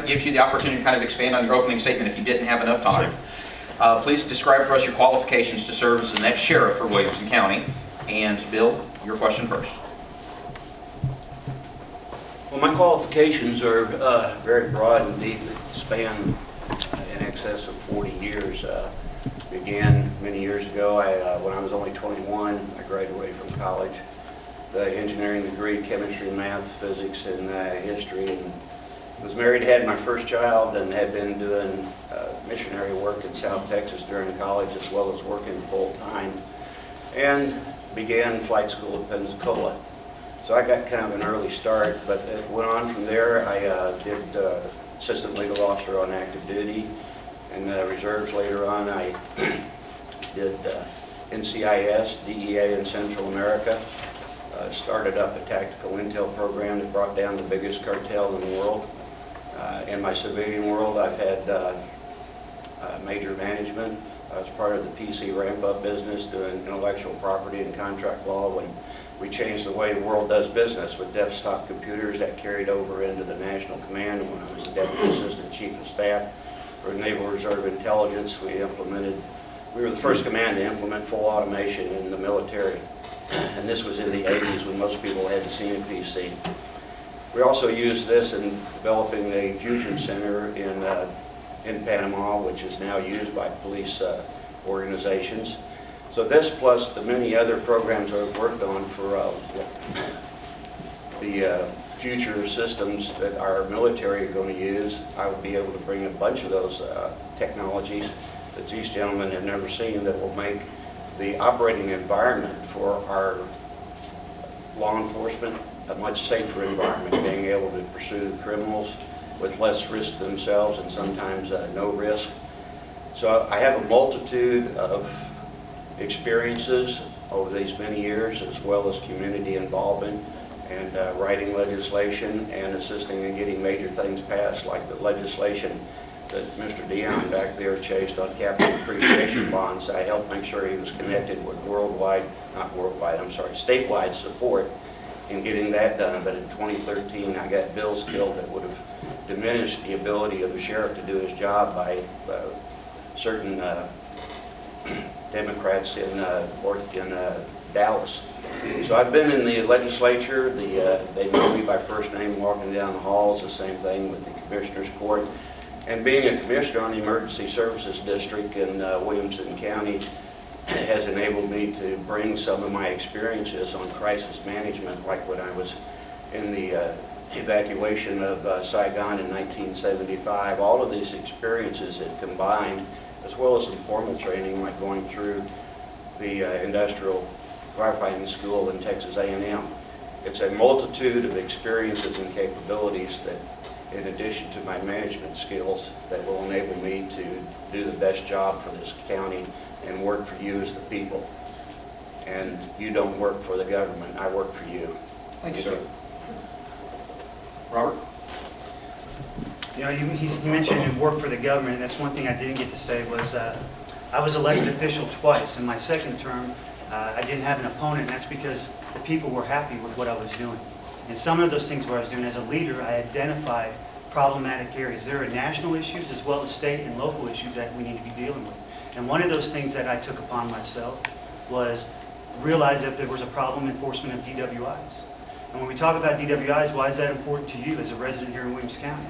that gives you the opportunity to kind of expand on your opening statement if you didn't have enough time. Please describe for us your qualifications to serve as the next sheriff for Williamson County. And Bill, your question first. Well, my qualifications are very broad and deep, span in excess of 40 years. Began many years ago. When I was only 21, I graduated from college. The engineering degree, chemistry, math, physics, and history, and was married, had my first child, and had been doing missionary work in South Texas during college, as well as working full-time, and began flight school at Pensacola. So I got kind of an early start, but it went on from there. I did assistant legal officer on active duty and reserves later on. I did NCIS, DEA in Central America. Started up a tactical intel program that brought down the biggest cartel in the world. In my civilian world, I've had major management. I was part of the PC ramp-up business doing intellectual property and contract law when we changed the way the world does business with desktop computers. That carried over into the National Command. And when I was a Deputy Assistant Chief of Staff for Naval Reserve Intelligence, we were the first command to implement full automation in the military. And this was in the 80s when most people hadn't seen a PC. We also used this in developing a fusion center in Panama, which is now used by police organizations. So this, plus the many other programs I've worked on for the future systems that our military are going to use, I will be able to bring a bunch of those technologies that these gentlemen have never seen that will make the operating environment for our law enforcement a much safer environment, being able to pursue criminals with less risk themselves and sometimes no risk. So I have a multitude of experiences over these many years, as well as community involvement and writing legislation and assisting in getting major things passed, like the legislation that Mr. Dion back there chased on capital appreciation bonds. I helped make sure he was connected with statewide support in getting that done. But in 2013, I got bills killed that would have diminished the ability of the sheriff to do his job by certain Democrats in Dallas. So I've been in the legislature. They know me by first name walking down the halls. The same thing with the Commissioner's Court. And being a commissioner on the Emergency Services District in Williamson County has enabled me to bring some of my experiences on crisis management, like when I was in the evacuation of Saigon in 1975. All of these experiences had combined, as well as some formal training, like going through the industrial firefighting school in Texas A&M. It's a multitude of experiences and capabilities that, in addition to my management skills, that will enable me to do the best job for this county and work for you as the people. And you don't work for the government, I work for you. Thank you, sir. Robert? You know, he mentioned work for the government, and that's one thing I didn't get to say was I was elected official twice. In my second term, I didn't have an opponent, and that's because the people were happy with what I was doing. And some of those things what I was doing as a leader, I identified problematic areas. There are national issues as well as state and local issues that we need to be dealing with. And one of those things that I took upon myself was realize that there was a problem enforcement of DWIs. And when we talk about DWIs, why is that important to you as a resident here in Williams County?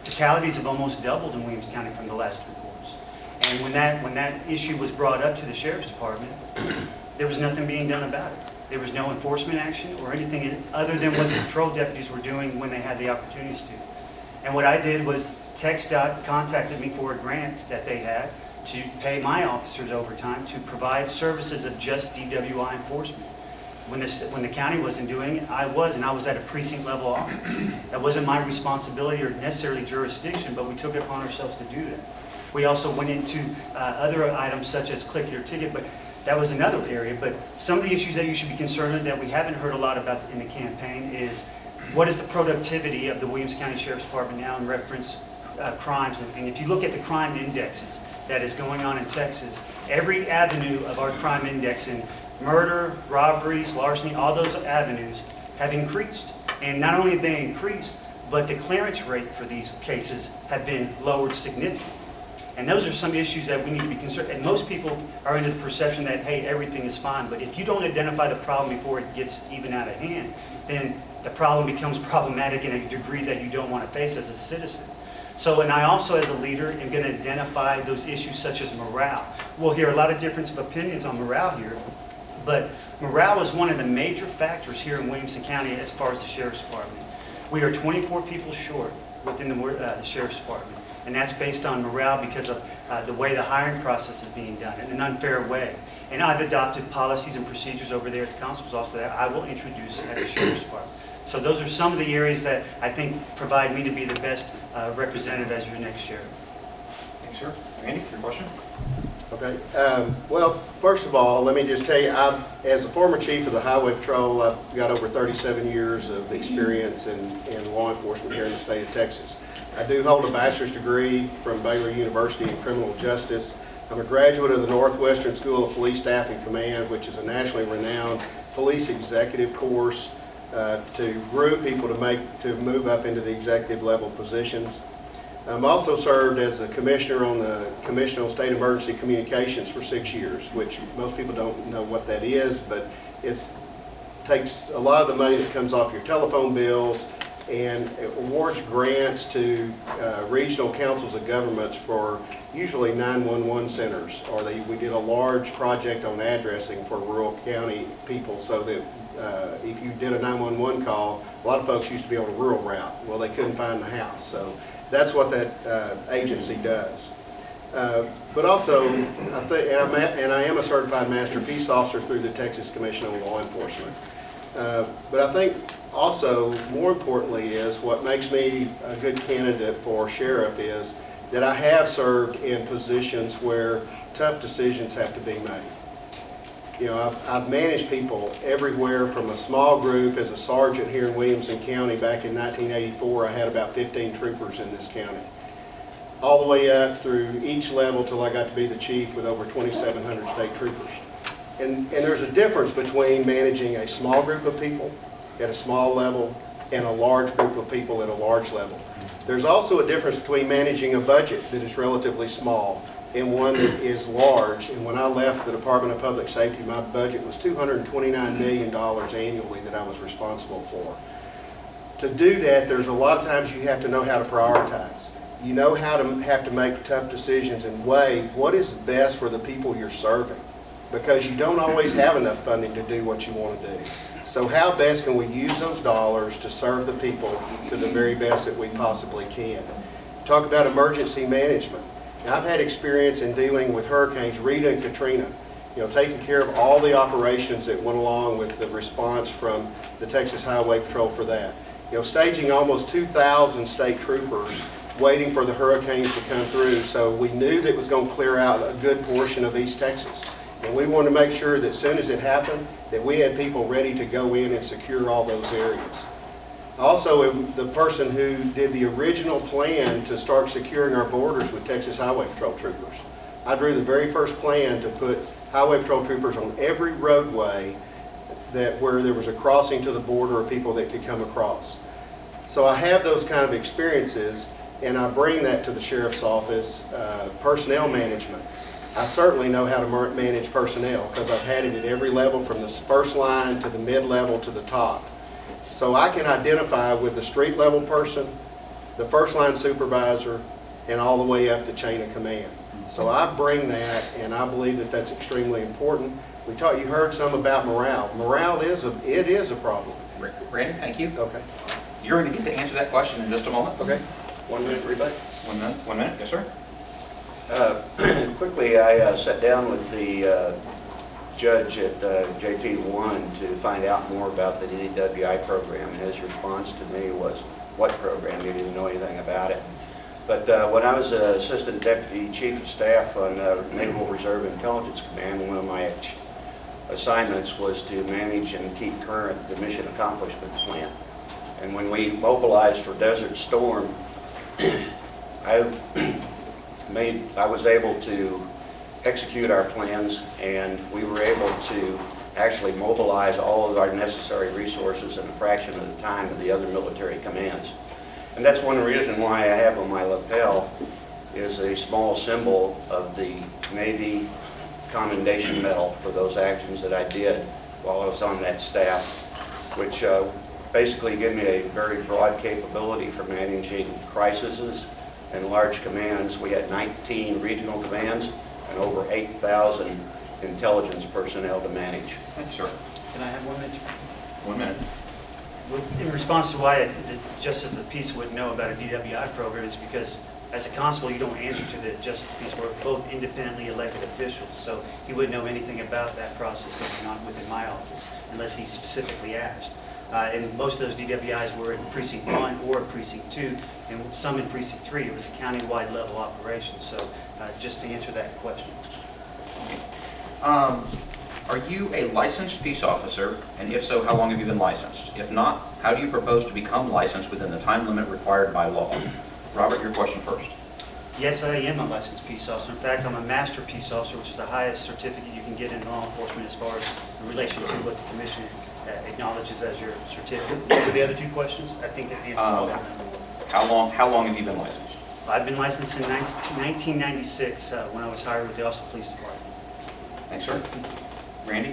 Fatalities have almost doubled in Williams County from the last reports. And when that issue was brought up to the Sheriff's Department, there was nothing being done about it. There was no enforcement action or anything other than what the patrol deputies were doing when they had the opportunities to. And what I did was TxDOT contacted me for a grant that they had to pay my officers overtime to provide services of just DWI enforcement. When the county wasn't doing it, I was at a precinct level office. That wasn't my responsibility or necessarily jurisdiction, but we took it upon ourselves to do that. We also went into other items such as click your ticket, but that was another area. But some of the issues that you should be concerned with that we haven't heard a lot about in the campaign is what is the productivity of the Williams County Sheriff's Department now in reference crimes. And if you look at the crime indexes that is going on in Texas, every avenue of our crime index in murder, robberies, larceny, all those avenues have increased. And not only have they increased, but the clearance rate for these cases have been lowered significantly. And those are some issues that we need to be concerned. And most people are under the perception that, hey, everything is fine. But if you don't identify the problem before it gets even out of hand, then the problem becomes problematic in a degree that you don't want to face as a citizen. So, and I also, as a leader, am going to identify those issues such as morale. We'll hear a lot of difference of opinions on morale here, but morale is one of the major factors here in Williamson County as far as the Sheriff's Department. We are 24 people short within the Sheriff's Department. And that's based on morale because of the way the hiring process is being done in an unfair way. And I've adopted policies and procedures over there at the Constable's Office that I will introduce at the Sheriff's Department. So those are some of the areas that I think provide me to be the best representative as your next sheriff. Thanks, sir. Randy, your question? Okay. Well, first of all, let me just tell you, as a former chief of the Highway Patrol, I've got over 37 years of experience in law enforcement here in the state of Texas. I do hold a bachelor's degree from Baylor University in criminal justice. I'm a graduate of the Northwestern School of Police Staff and Command, which is a nationally renowned police executive course to groom people to move up into the executive level positions. I'm also served as a commissioner on the Commission on State Emergency Communications for 6 years, which most people don't know what that is, but it takes a lot of the money that comes off your telephone bills and awards grants to regional councils of governments for usually 911 centers, or we did a large project on addressing for rural county people so that if you did a 911 call, a lot of folks used to be on a rural route. Well, they couldn't find the house, so that's what that agency does. But also, I think, and I am a certified master peace officer through the Texas Commission on Law Enforcement. But I think also, more importantly, is what makes me a good candidate for sheriff is that I have served in positions where tough decisions have to be made. You know, I've managed people everywhere from a small group as a sergeant here in Williamson County. Back in 1984, I had about 15 troopers in this county, all the way up through each level till I got to be the chief with over 2,700 state troopers. And there's a difference between managing a small group of people at a small level and a large group of people at a large level. There's also a difference between managing a budget that is relatively small and one that is large. And when I left the Department of Public Safety, my budget was $229 million annually that I was responsible for. To do that, there's a lot of times you have to know how to prioritize. You know how to have to make tough decisions and weigh what is best for the people you're serving, because you don't always have enough funding to do what you want to do. So how best can we use those dollars to serve the people to the very best that we possibly can? Talk about emergency management. Now, I've had experience in dealing with hurricanes Rita and Katrina, you know, taking care of all the operations that went along with the response from the Texas Highway Patrol for that. You know, staging almost 2,000 state troopers waiting for the hurricanes to come through, so we knew that it was going to clear out a good portion of East Texas. And we wanted to make sure that as soon as it happened, that we had people ready to go in and secure all those areas. Also, the person who did the original plan to start securing our borders with Texas Highway Patrol troopers. I drew the very first plan to put Highway Patrol troopers on every roadway where there was a crossing to the border of people that could come across. So I have those kind of experiences, and I bring that to the Sheriff's Office. Personnel management. I certainly know how to manage personnel because I've had it at every level, from the first line to the mid-level to the top. So I can identify with the street level person, the first line supervisor, and all the way up the chain of command. So I bring that, and I believe that that's extremely important. You heard some about morale. Morale is a problem. Randy, thank you. Okay. You're going to get to answer that question in just a moment. Okay. 1 minute rebate. 1 minute. 1 minute. Yes, sir. Quickly, I sat down with the judge at JP1 to find out more about the DWI program, and his response to me was, what program? He didn't know anything about it. But when I was Assistant Deputy Chief of Staff on Naval Reserve Intelligence Command, one of my assignments was to manage and keep current the Mission Accomplishment Plan. And when we mobilized for Desert Storm, I was able to execute our plans, and we were able to actually mobilize all of our necessary resources in a fraction of the time of the other military commands. And that's one reason why I have on my lapel is a small symbol of the Navy Commendation Medal for those actions that I did while I was on that staff, which basically give me a very broad capability for managing crises and large commands. We had 19 regional commands and over 8,000 intelligence personnel to manage. Thank you, sir. Can I have 1 minute? 1 minute. In response to why the Justice of the Peace wouldn't know about a DWI program, it's because as a constable, you don't answer to the Justice of the Peace. We're both independently elected officials, so he wouldn't know anything about that process going on within my office unless he specifically asked. And most of those DWIs were in Precinct 1 or Precinct 2, and some in Precinct 3. It was a county-wide level operation, so just to answer that question. Are you a licensed peace officer, and if so, how long have you been licensed? If not, how do you propose to become licensed within the time limit required by law? Robert, your question first. Yes, I am a licensed peace officer. In fact, I'm a master peace officer, which is the highest certificate you can get in law enforcement as far as in relation to what the commission acknowledges as your certificate. What were the other 2 questions? I think that answered all of them. How long have you been licensed? I've been licensed in 1996 when I was hired with the Austin Police Department. Thanks, sir. Randy?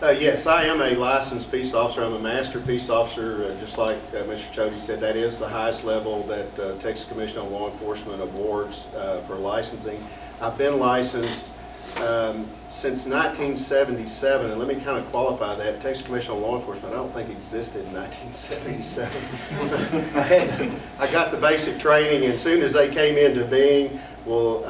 Yes, I am a licensed peace officer. I'm a master peace officer. Just like Mr. Chody said, that is the highest level that Texas Commission on Law Enforcement awards for licensing. I've been licensed since 1977, and let me kind of qualify that. Texas Commission on Law Enforcement I don't think existed in 1977. I got the basic training, and as soon as they came into being, well,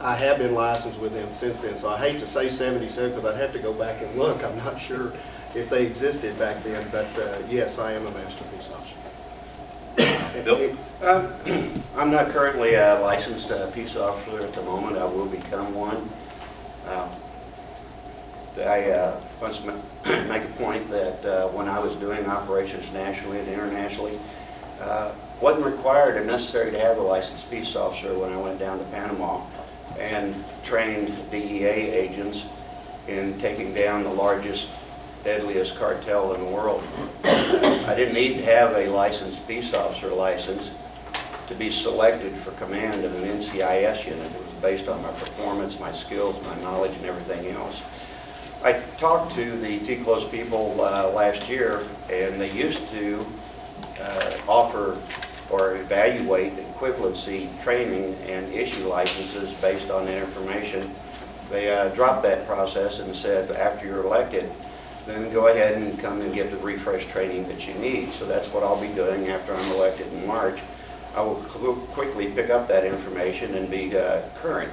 I have been licensed with them since then, so I hate to say 77 because I'd have to go back and look. I'm not sure if they existed back then, but yes, I am a master peace officer. Bill? I'm not currently a licensed peace officer at the moment. I will become one. I must make a point that when I was doing operations nationally and internationally, wasn't required or necessary to have a licensed peace officer when I went down to Panama and trained DEA agents in taking down the largest, deadliest cartel in the world. I didn't need to have a licensed peace officer license to be selected for command of an NCIS unit. It was based on my performance, my skills, my knowledge, and everything else. I talked to the T-Close people last year, and they used to offer or evaluate equivalency training and issue licenses based on that information. They dropped that process and said, after you're elected, then go ahead and come and get the refresh training that you need. So that's what I'll be doing after I'm elected in March. I will quickly pick up that information and be current.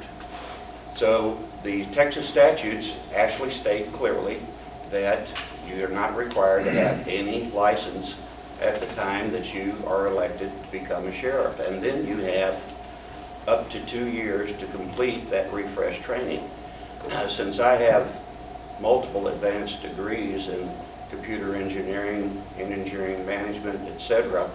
So the Texas statutes actually state clearly that you're not required to have any license at the time that you are elected to become a sheriff. And then you have up to 2 years to complete that refresh training. Since I have multiple advanced degrees in computer engineering, in engineering management, etc.,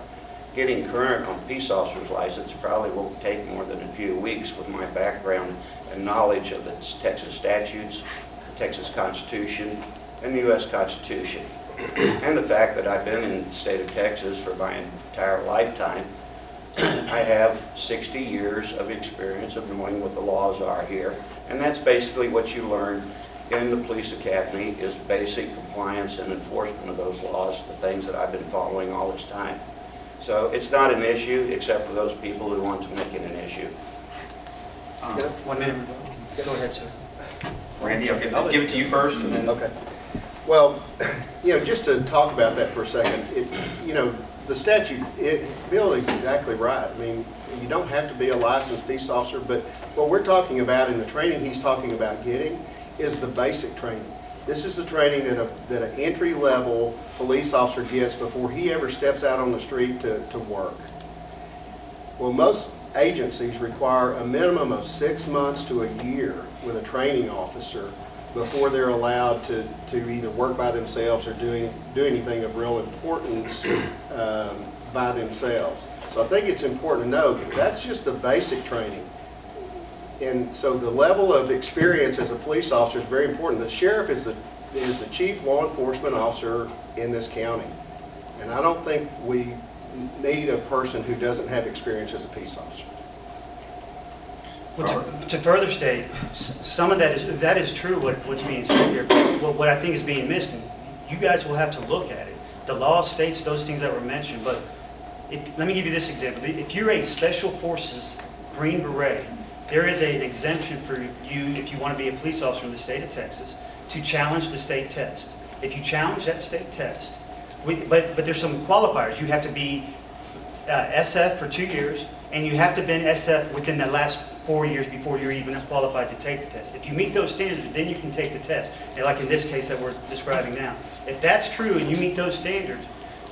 getting current on peace officer's license probably won't take more than a few weeks with my background and knowledge of the Texas statutes, the Texas Constitution, and the U.S. Constitution. And the fact that I've been in the state of Texas for my entire lifetime, I have 60 years of experience of knowing what the laws are here. And that's basically what you learn in the police academy, is basic compliance and enforcement of those laws, the things that I've been following all this time. So it's not an issue except for those people who want to make it an issue. 1 minute. Go ahead, sir. Randy, I'll give it to you first, and then... Okay. Well, just to talk about that for a second, the statute, Bill is exactly right. I mean, you don't have to be a licensed peace officer, but what we're talking about in the training he's talking about getting is the basic training. This is the training that an entry-level police officer gets before he ever steps out on the street to work. Well, most agencies require a minimum of 6 months to a year with a training officer before they're allowed to either work by themselves or do anything of real importance by themselves. So I think it's important to know that that's just the basic training. And so the level of experience as a police officer is very important. The sheriff is the chief law enforcement officer in this county. And I don't think we need a person who doesn't have experience as a peace officer. Well, to further state, some of that is true, what's being said there, but what I think is being missed, and you guys will have to look at it. The law states those things that were mentioned, but let me give you this example. If you're a Special Forces Green Beret, there is an exemption for you, if you want to be a police officer in the state of Texas, to challenge the state test. If you challenge that state test, but there's some qualifiers. You have to be SF for 2 years, and you have to have been SF within the last 4 years before you're even qualified to take the test. If you meet those standards, then you can take the test. And like in this case that we're describing now. If that's true and you meet those standards,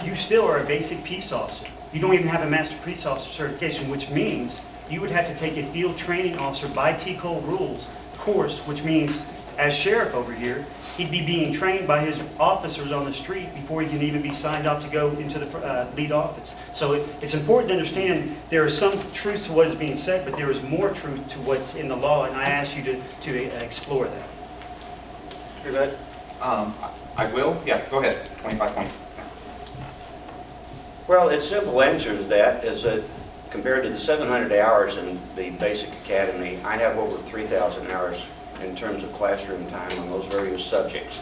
you still are a basic peace officer. You don't even have a master peace officer certification, which means you would have to take a field training officer by TCO rules course, which means as sheriff over here, he'd be being trained by his officers on the street before he can even be signed off to go into the lead office. So it's important to understand there is some truth to what is being said, but there is more truth to what's in the law, and I ask you to explore that. Hear that? I will, yeah, go ahead, 25 points. Well, its simple answer to that is that compared to the 700 hours in the basic academy, I have over 3,000 hours in terms of classroom time on those various subjects.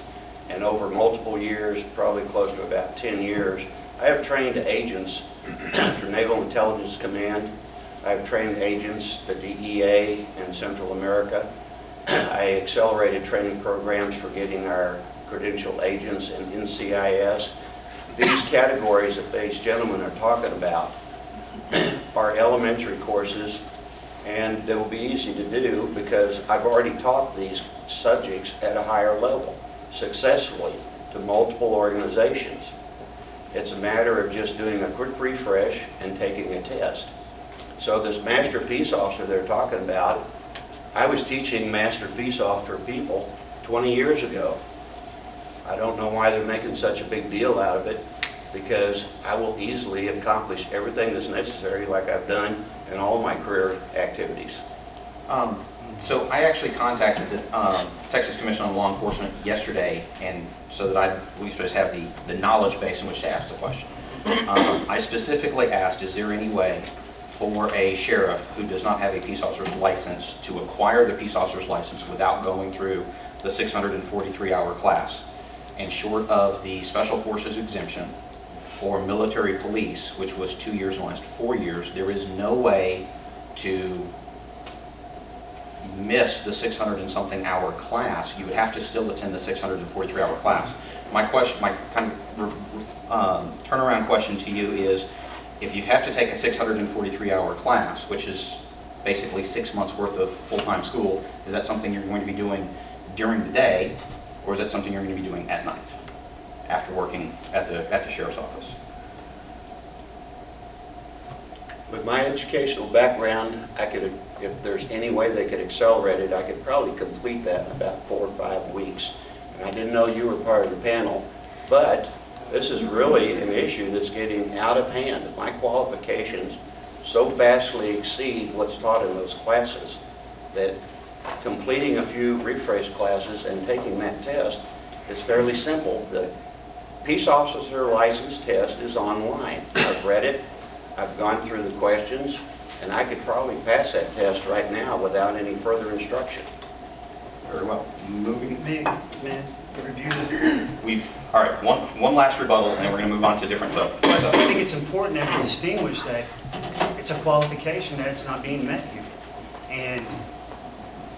And over multiple years, probably close to about 10 years, I have trained agents for Naval Intelligence Command. I have trained agents, the DEA in Central America. I accelerated training programs for getting our credentialed agents in NCIS. These categories that these gentlemen are talking about are elementary courses, and they will be easy to do because I've already taught these subjects at a higher level successfully to multiple organizations. It's a matter of just doing a quick refresh and taking a test. So this Master Peace Officer they're talking about, I was teaching Master Peace Officer people 20 years ago. I don't know why they're making such a big deal out of it, because I will easily accomplish everything that's necessary like I've done in all my career activities. So I actually contacted the Texas Commission on Law Enforcement yesterday, and so that I at least have the knowledge base in which to ask the question. I specifically asked, is there any way for a sheriff who does not have a peace officer's license to acquire the peace officer's license without going through the 643-hour class? And short of the Special Forces exemption or military police, which was 2 years and last 4 years, there is no way to miss the 600 and something hour class. You would have to still attend the 643-hour class. My question, my kind of turnaround question to you is, if you have to take a 643-hour class, which is basically 6 months worth of full-time school, is that something you're going to be doing during the day, or is that something you're going to be doing at night after working at the sheriff's office? With my educational background, I could, if there's any way they could accelerate it, I could probably complete that in about 4 or 5 weeks. And I didn't know you were part of the panel, but this is really an issue that's getting out of hand. My qualifications so vastly exceed what's taught in those classes that completing a few refresh classes and taking that test is fairly simple. The peace officer license test is online. I've read it, I've gone through the questions, and I could probably pass that test right now without any further instruction. Very well. Moving. Review. All right, one last rebuttal, and then we're going to move on to different subjects. I think it's important that we distinguish that it's a qualification that it's not being met here. And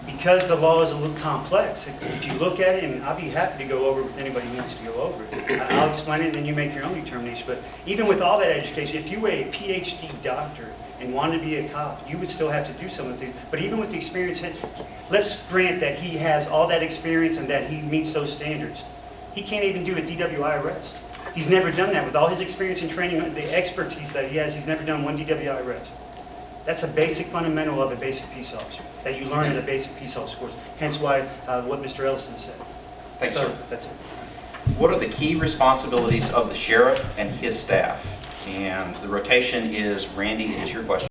because the law is a little complex, if you look at it, and I'll be happy to go over it with anybody who wants to go over it. I'll explain it, and then you make your own determination. But even with all that education, if you were a PhD doctor and wanted to be a cop, you would still have to do some of the things. But even with the experience, let's grant that he has all that experience and that he meets those standards. He can't even do a DWI arrest. He's never done that. With all his experience and training, the expertise that he has, he's never done one DWI arrest. That's a basic fundamental of a basic peace officer that you learn in a basic peace officer course. Hence why what Mr. Ellison said. Thanks, So, sir. that's it. What are the key responsibilities of the sheriff and his staff? And the rotation is, Randy, it is your question.